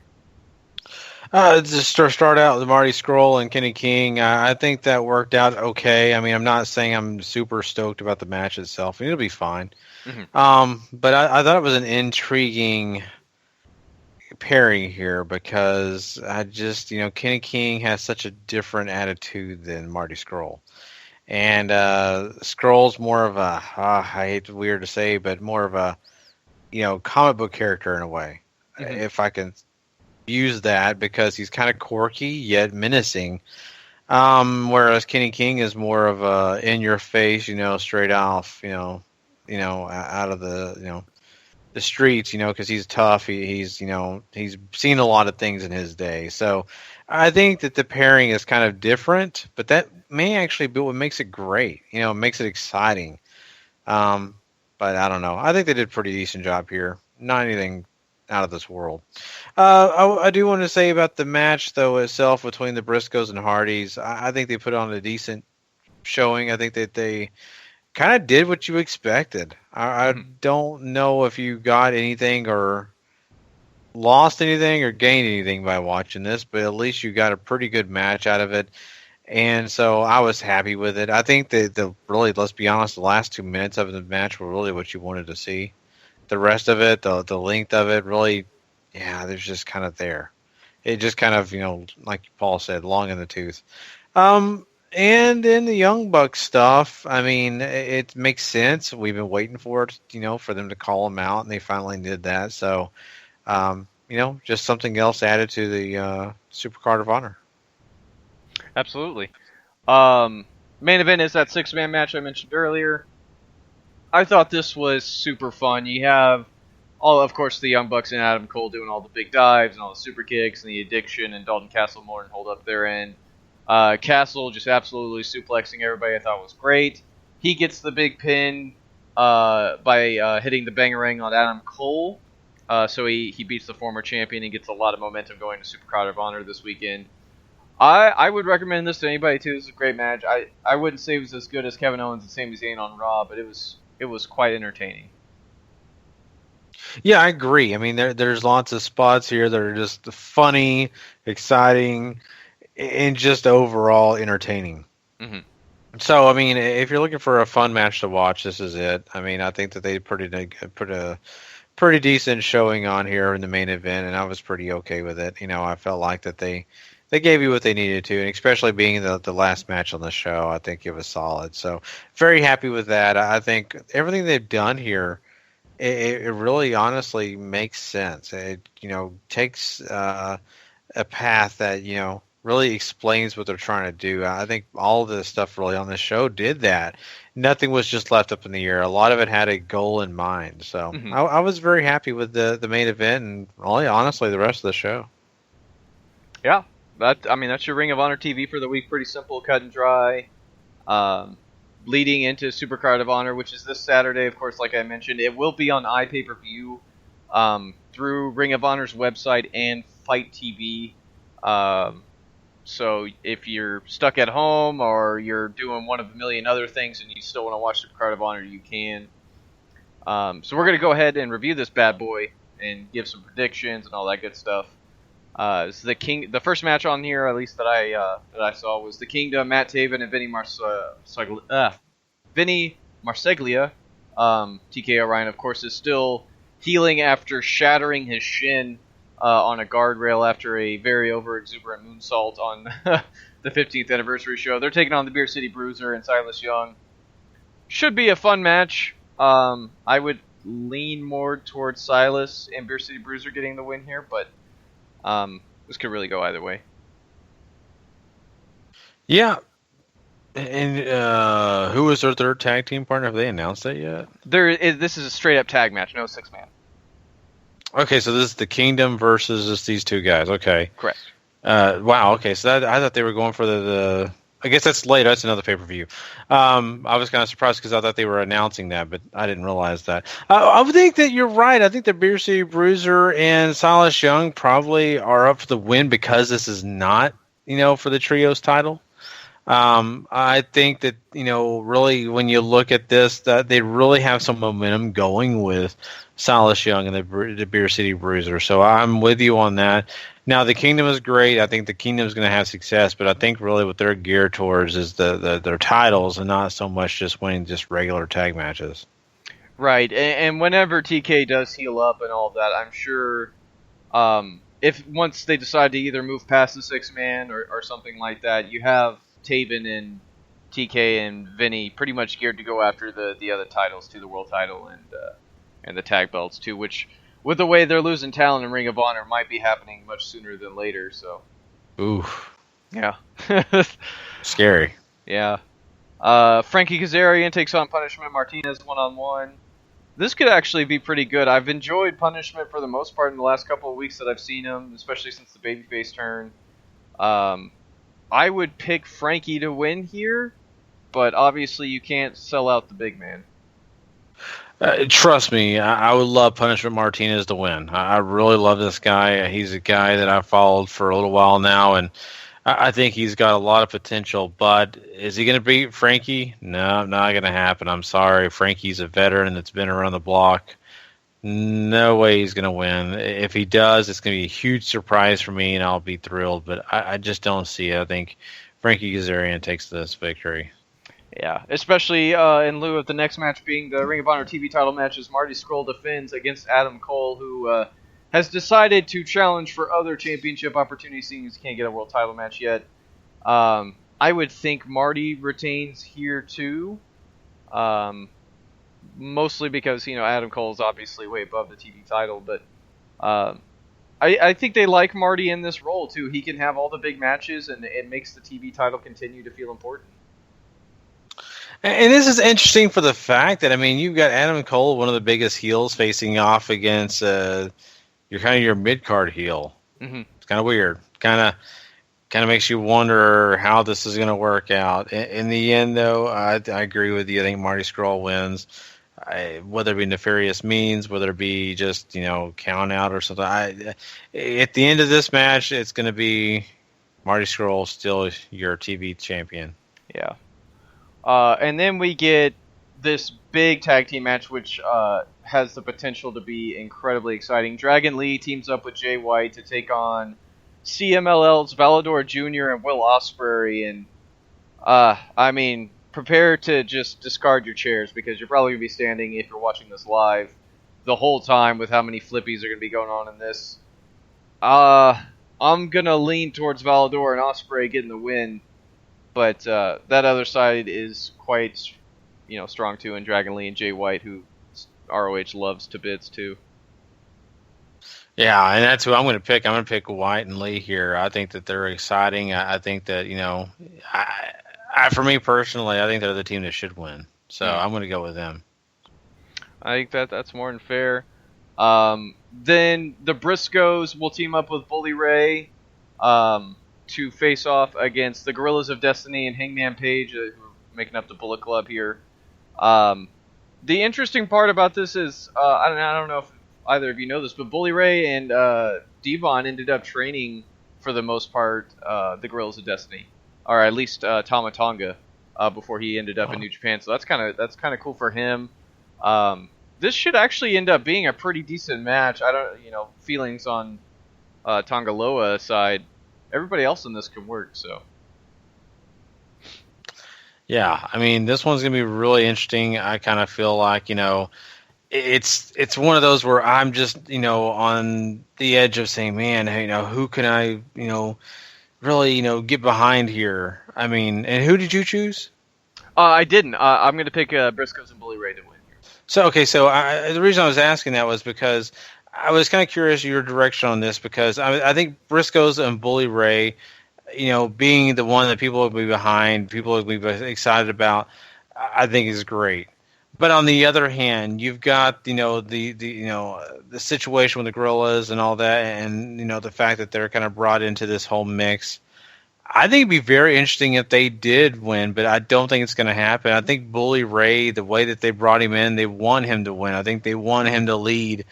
Just to start out with Marty Scurll and Kenny King, I think that worked out okay. I mean, I'm not saying I'm super stoked about the match itself. It'll be fine. Mm-hmm. But I thought it was an intriguing pairing here because I just, Kenny King has such a different attitude than Marty Scurll. And Scroll's more of a, I hate weird to say, but more of a, comic book character in a way, if I can use that, because he's kind of quirky yet menacing. Whereas Kenny King is more of a in your face, straight off, out of the, the streets, because he's tough. He's seen a lot of things in his day. So I think that the pairing is kind of different, but that may actually be what makes it great. It makes it exciting. But I don't know. I think they did a pretty decent job here. Not anything out of this world. I do want to say about the match, though, itself between the Briscoes and Hardys. I think they put on a decent showing. I think that they kind of did what you expected. I don't know if you got anything or lost anything or gained anything by watching this, but at least you got a pretty good match out of it. And so I was happy with it. I think that really, let's be honest, the last 2 minutes of the match were really what you wanted to see. The rest of it, the length of it, really, there's just kind of there. It just kind of, like Paul said, long in the tooth. And in the Young Bucks stuff, I mean, it makes sense. We've been waiting for it, for them to call them out, and they finally did that. So, just something else added to the Supercard of Honor. Absolutely. Main event is that 6-man match I mentioned earlier. I thought this was super fun. You have of course, the Young Bucks and Adam Cole doing all the big dives and all the super kicks, and the Addiction and Dalton Castle Morton hold up their end. Castle just absolutely suplexing everybody. I thought was great. He gets the big pin by hitting the Bangarang on Adam Cole. So he beats the former champion and gets a lot of momentum going to Supercard of Honor this weekend. I would recommend this to anybody too. This is a great match. I wouldn't say it was as good as Kevin Owens and Sami Zayn on Raw, but it was quite entertaining. Yeah, I agree. I mean, there's lots of spots here that are just funny, exciting, and just overall entertaining. Mm-hmm. So, I mean, if you're looking for a fun match to watch, this is it. I mean, I think that they put a pretty decent showing on here in the main event, and I was pretty okay with it. I felt like that they gave you what they needed to, and especially being the last match on the show, I think it was solid. So, very happy with that. I think everything they've done here, it really honestly makes sense. It takes a path that really explains what they're trying to do. I think all of the stuff really on the show did that. Nothing was just left up in the air. A lot of it had a goal in mind. So I was very happy with the main event and really honestly the rest of the show. Yeah, that's your Ring of Honor TV for the week. Pretty simple, cut and dry. Leading into Supercard of Honor, which is this Saturday, of course, like I mentioned. It will be on iPay-per-view through Ring of Honor's website and Fight TV. So if you're stuck at home or you're doing one of a million other things and you still want to watch Supercard of Honor, you can. So we're going to go ahead and review this bad boy and give some predictions and all that good stuff. So the first match on here, at least that I saw, was the Kingdom, Matt Taven and Vinny Marseglia. TK O'Ryan, of course, is still healing after shattering his shin on a guardrail after a very over-exuberant moonsault on the 15th anniversary show. They're taking on the Beer City Bruiser and Silas Young. Should be a fun match. I would lean more towards Silas and Beer City Bruiser getting the win here, but this could really go either way. Yeah. And who was their third tag team partner? Have they announced that yet? This is a straight-up tag match, no six-man. Okay, so this is the Kingdom versus just these two guys. Okay. Correct. Wow, okay, so I thought they were going for the I guess that's later. That's another pay-per-view. I was kind of surprised because I thought they were announcing that, but I didn't realize that. I would think that you're right. I think the Beer City Bruiser and Silas Young probably are up for the win because this is not, for the trios title. I think that, really when you look at this, that they really have some momentum going with Silas Young and the Beer City Bruiser. So I'm with you on that. Now, the Kingdom is great. I think the Kingdom is going to have success, but I think really what they're geared towards is their titles and not so much just winning just regular tag matches. Right, and whenever TK does heal up and all of that, I'm sure if once they decide to either move past the six-man or something like that, you have Taven and TK and Vinny pretty much geared to go after the other titles too, the world title and the tag belts too, which with the way they're losing talent in Ring of Honor might be happening much sooner than later. So, oof, yeah, scary. Yeah, Frankie Kazarian takes on Punishment Martinez 1-on-1. This could actually be pretty good. I've enjoyed Punishment for the most part in the last couple of weeks that I've seen him, especially since the babyface turn. I would pick Frankie to win here, but obviously you can't sell out the big man. Trust me, I would love Punishment Martinez to win. I really love this guy. He's a guy that I've followed for a little while now, and I think he's got a lot of potential. But is he going to beat Frankie? No, not going to happen. I'm sorry. Frankie's a veteran that's been around the block. No way he's going to win. If he does, it's going to be a huge surprise for me, and I'll be thrilled. But I just don't see it. I think Frankie Kazarian takes this victory. Yeah, especially in lieu of the next match being the Ring of Honor TV title match as Marty Scurll defends against Adam Cole, who has decided to challenge for other championship opportunities, seeing as he can't get a world title match yet. I would think Marty retains here too. Mostly because, Adam Cole is obviously way above the TV title, but I think they like Marty in this role, too. He can have all the big matches, and it makes the TV title continue to feel important. And this is interesting for the fact that, you've got Adam Cole, one of the biggest heels, facing off against your mid-card heel. Mm-hmm. It's kind of weird. Kind of makes you wonder how this is going to work out. In the end, though, I agree with you. I think Marty Scurll wins. Whether it be nefarious means, whether it be just, count out or something. At the end of this match, it's going to be Marty Scurll still your TV champion. Yeah. And then we get this big tag team match, which has the potential to be incredibly exciting. Dragon Lee teams up with Jay White to take on CMLL's Valador Jr. and Will Ospreay. And, prepare to just discard your chairs because you're probably going to be standing, if you're watching this live, the whole time with how many flippies are going to be going on in this. I'm going to lean towards Valador and Ospreay getting the win, but that other side is quite, strong too, and Dragon Lee and Jay White, who ROH loves to bits too. Yeah, and that's who I'm going to pick. I'm going to pick White and Lee here. I think that they're exciting. I think that, for me personally, I think they're the team that should win. So I'm going to go with them. I think that's more than fair. Then the Briscoes will team up with Bully Ray to face off against the Gorillas of Destiny and Hangman Page, who are making up the Bullet Club here. The interesting part about this is, I don't know if either of you know this, but Bully Ray and Devon ended up training for the most part, the Guerrillas of Destiny, or at least Tama Tonga, before he ended up in New Japan. So that's kind of cool for him. This should actually end up being a pretty decent match. I don't, feelings on Tongaloa aside, everybody else in this can work. So. Yeah, I mean, this one's gonna be really interesting. I kind of feel like, it's one of those where I'm just, on the edge of saying, man, who can I, really, get behind here? I mean, and who did you choose? I didn't. I'm gonna pick Briscoes and Bully Ray to win here. So the reason I was asking that was because I was kind of curious your direction on this, because I think Briscoes and Bully Ray, being the one that people will be behind, people will be excited about, I think is great. But on the other hand, you've got the situation with the Guerrillas and all that, and the fact that they're kind of brought into this whole mix. I think it'd be very interesting if they did win, but I don't think it's going to happen. I think Bully Ray, the way that they brought him in, they want him to win. I think they want him to lead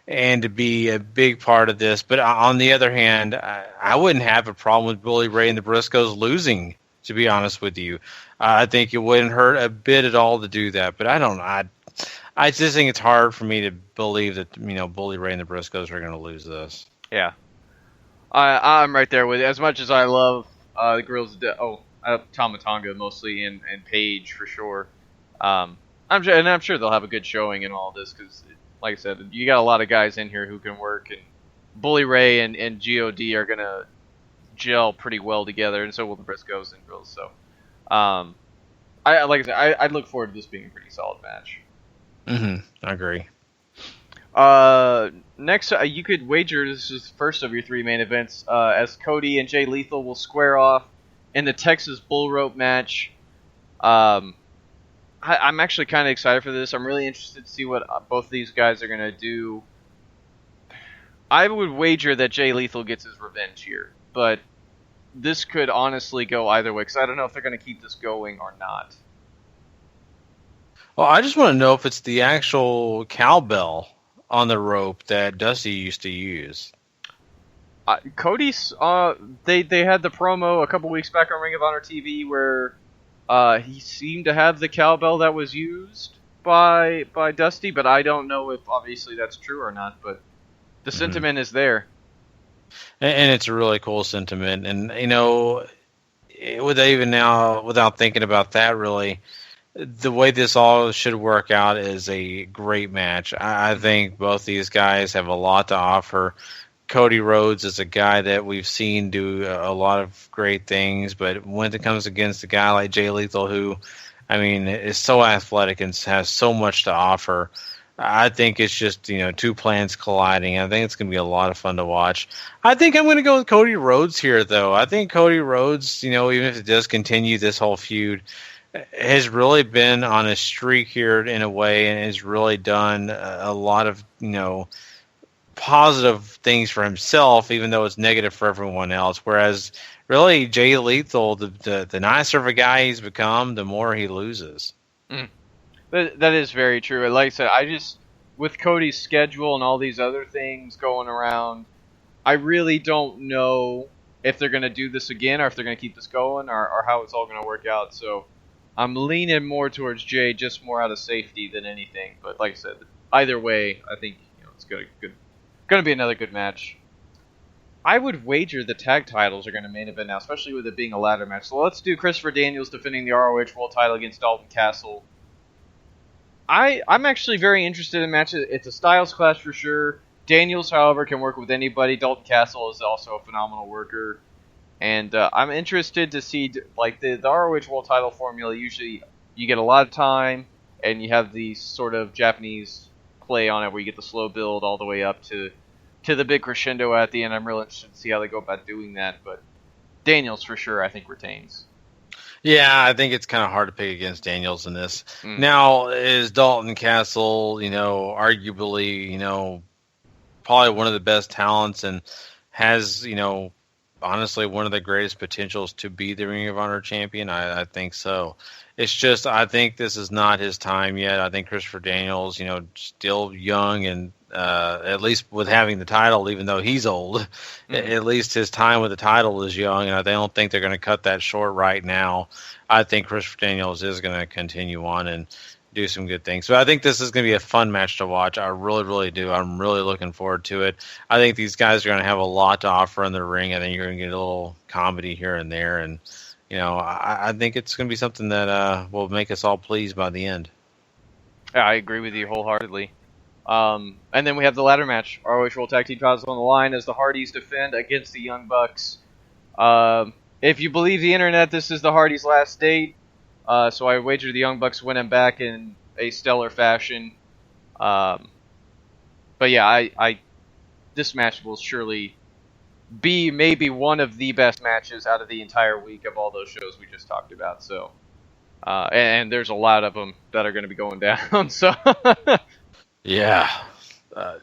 and to be a big part of this. But on the other hand, I wouldn't have a problem with Bully Ray and the Briscoes losing, to be honest with you. I think it wouldn't hurt a bit at all to do that. But I don't know. I just think it's hard for me to believe that, Bully Ray and the Briscoes are going to lose this. Yeah. I'm right there with it. As much as I love the Guerrillas of Tama Tonga mostly, and Paige for sure. I'm sure they'll have a good showing in all this, because, like I said, you got a lot of guys in here who can work, and Bully Ray and God are gonna gel pretty well together, and so will the Briscoes and Guerrillas. So, I look forward to this being a pretty solid match. I agree. Next, you could wager this is the first of your 3 main events, as Cody and Jay Lethal will square off in the Texas Bull Rope match. I'm actually kind of excited for this. I'm really interested to see what both these guys are going to do. I would wager that Jay Lethal gets his revenge here, but this could honestly go either way, because I don't know if they're going to keep this going or not. Well, I just want to know if it's the actual cowbell on the rope that Dusty used to use. Cody's, they had the promo a couple weeks back on Ring of Honor TV where he seemed to have the cowbell that was used by Dusty, but I don't know if obviously that's true or not, but the sentiment is there. And it's a really cool sentiment. And, without thinking about that really, the way this all should work out is a great match. I think both these guys have a lot to offer. Cody Rhodes is a guy that we've seen do a lot of great things, but when it comes against a guy like Jay Lethal, who, is so athletic and has so much to offer, I think it's just, 2 plans colliding. I think it's going to be a lot of fun to watch. I think I'm going to go with Cody Rhodes here, though. I think Cody Rhodes, even if it does continue this whole feud, has really been on a streak here in a way, and has really done a lot of, positive things for himself, even though it's negative for everyone else. Whereas, really, Jay Lethal, the nicer of a guy he's become, the more he loses. That is very true. Like I said, with Cody's schedule and all these other things going around, I really don't know if they're going to do this again, or if they're going to keep this going, or how it's all going to work out. So I'm leaning more towards Jay, just more out of safety than anything. But like I said, either way, I think it's going to be another good match. I would wager the tag titles are going to main event now, especially with it being a ladder match. So let's do Christopher Daniels defending the ROH World title against Dalton Castle. I'm actually very interested in matches. It's a styles clash for sure. Daniels, however, can work with anybody. Dalton Castle is also a phenomenal worker. And I'm interested to see, like, the ROH World title formula. Usually you get a lot of time, and you have the sort of Japanese play on it where you get the slow build all the way up to the big crescendo at the end. I'm really interested to see how they go about doing that. But Daniels, for sure, I think retains. Yeah, I think it's kind of hard to pick against Daniels in this. Now, is Dalton Castle, arguably, probably one of the best talents, and has, honestly, one of the greatest potentials to be the Ring of Honor champion? I think so. It's just, I think this is not his time yet. I think Christopher Daniels, still young and at least with having the title, even though he's old, at least his time with the title is young, and I don't think they're going to cut that short right now. I think Christopher Daniels is going to continue on and do some good things. So I think this is going to be a fun match to watch. I really, really do. I'm really looking forward to it. I think these guys are going to have a lot to offer in the ring. I think you're going to get a little comedy here and there, and I think it's going to be something that will make us all pleased by the end. Yeah, I agree with you wholeheartedly. And then we have the ladder match. ROH World Tag Team titles on the line as the Hardys defend against the Young Bucks. If you believe the internet, this is the Hardys' last date. So I wager the Young Bucks win him back in a stellar fashion. But yeah, this match will surely be maybe one of the best matches out of the entire week of all those shows we just talked about. So, and there's a lot of them that are going to be going down. So, yeah.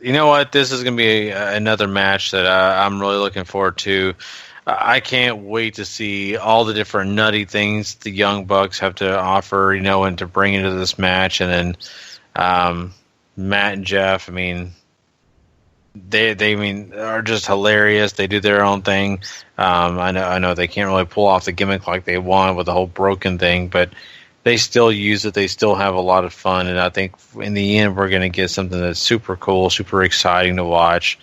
You know what? This is going to be another match that I'm really looking forward to. I can't wait to see all the different nutty things the Young Bucks have to offer, and to bring into this match. And then Matt and Jeff, they are just hilarious. They do their own thing. I know they can't really pull off the gimmick like they want with the whole broken thing, but they still use it. They still have a lot of fun, and I think in the end we're going to get something that's super cool, super exciting to watch.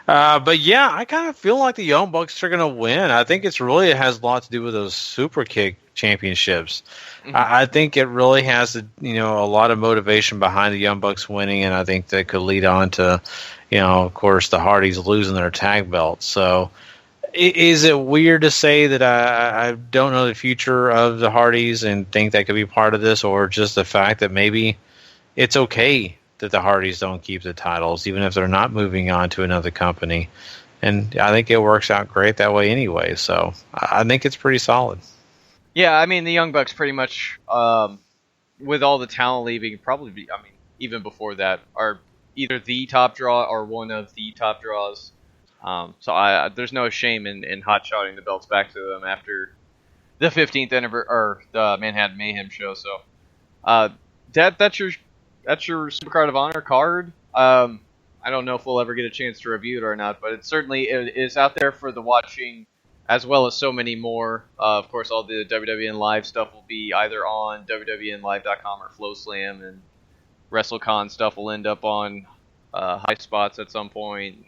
But yeah, I kind of feel like the Young Bucks are going to win. I think it has a lot to do with those Super Kick championships. Mm-hmm. I think it really has a lot of motivation behind the Young Bucks winning, and I think that could lead on to, of course, the Hardys losing their tag belts. So is it weird to say that I don't know the future of the Hardys and think that could be part of this, or just the fact that maybe it's okay that the Hardys don't keep the titles, even if they're not moving on to another company? And I think it works out great that way anyway. So I think it's pretty solid. Yeah, the Young Bucks pretty much, with all the talent leaving, probably, even before that, are either the top draw or one of the top draws. So there's no shame in hot-shotting the belts back to them after the 15th anniversary, or the Manhattan Mayhem show. So that's your Supercard of Honor card. I don't know if we'll ever get a chance to review it or not, but it certainly is out there for the watching, as well as so many more. Of course, all the WWN Live stuff will be either on WWNLive.com or FlowSlam, and WrestleCon stuff will end up on High Spots at some point.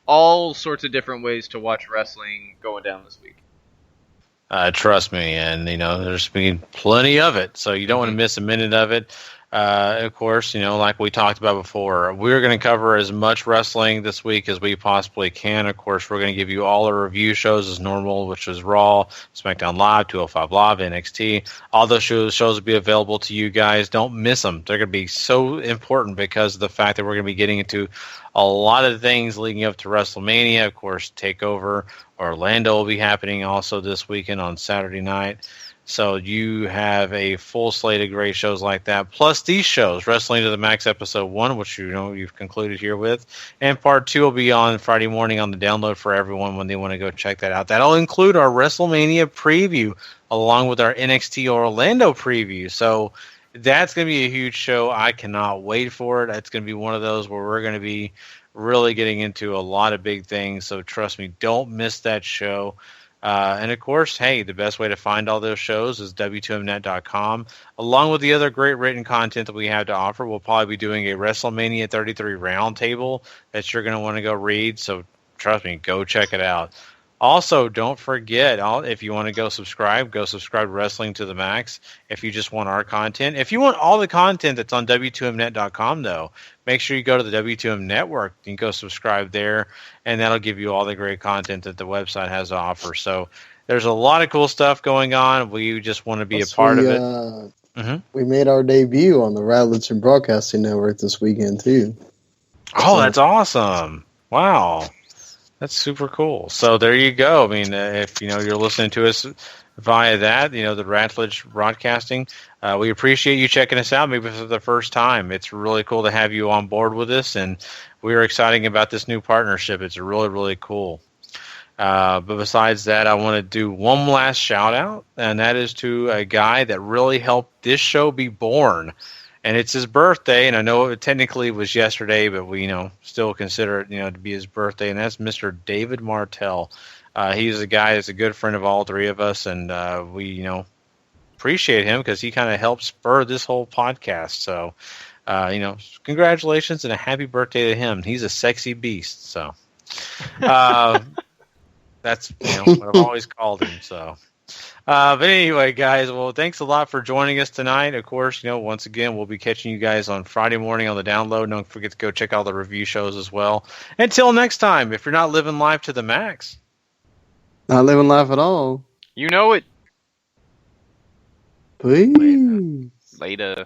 All sorts of different ways to watch wrestling going down this week. Trust me, and there's been plenty of it, so you don't want to miss a minute of it. Of course, like we talked about before, we're going to cover as much wrestling this week as we possibly can. Of course, we're going to give you all our review shows as normal, which is Raw, SmackDown Live, 205 Live, NXT. All those shows will be available to you guys. Don't miss them. They're going to be so important because of the fact that we're going to be getting into a lot of things leading up to WrestleMania. Of course, TakeOver Orlando will be happening also this weekend on Saturday night. So you have a full slate of great shows like that, plus these shows, Wrestling to the Max Episode 1, which you've concluded here with, and Part 2 will be on Friday morning on the download for everyone when they want to go check that out. That'll include our WrestleMania preview, along with our NXT Orlando preview. So that's going to be a huge show. I cannot wait for it. It's going to be one of those where we're going to be really getting into a lot of big things, so trust me, don't miss that show. And of course, hey, the best way to find all those shows is W2Mnet.com. Along with the other great written content that we have to offer, we'll probably be doing a WrestleMania 33 roundtable that you're going to want to go read. So trust me, go check it out. Also, don't forget, if you want to go subscribe to Wrestling to the Max. If you just want our content. If you want all the content that's on W2Mnet.com, though, make sure you go to the W2M Network and go subscribe there, and that'll give you all the great content that the website has to offer. So there's a lot of cool stuff going on. We just want to be a part of it. We made our debut on the Rattlerton Broadcasting Network this weekend, too. Oh, that's awesome. Wow. That's super cool. So there you go. If you're listening to us via that, the Rattledge Broadcasting, we appreciate you checking us out maybe for the first time. It's really cool to have you on board with us, and we are excited about this new partnership. It's really, really cool. But besides that, I want to do one last shout out, and that is to a guy that really helped this show be born. and it's his birthday, and I know it technically was yesterday, but we, still consider it, to be his birthday, and that's Mr. David Martell. He's a guy that's a good friend of all three of us, and we, appreciate him because he kind of helped spur this whole podcast. So, congratulations and a happy birthday to him. He's a sexy beast. So, that's what I've always called him. So, but anyway, guys, well, thanks a lot for joining us tonight. Of course, once again, we'll be catching you guys on Friday morning on the download. Don't forget to go check out the review shows as well. Until next time, if you're not living life to the max, not living life at all. You know it. Please. Later.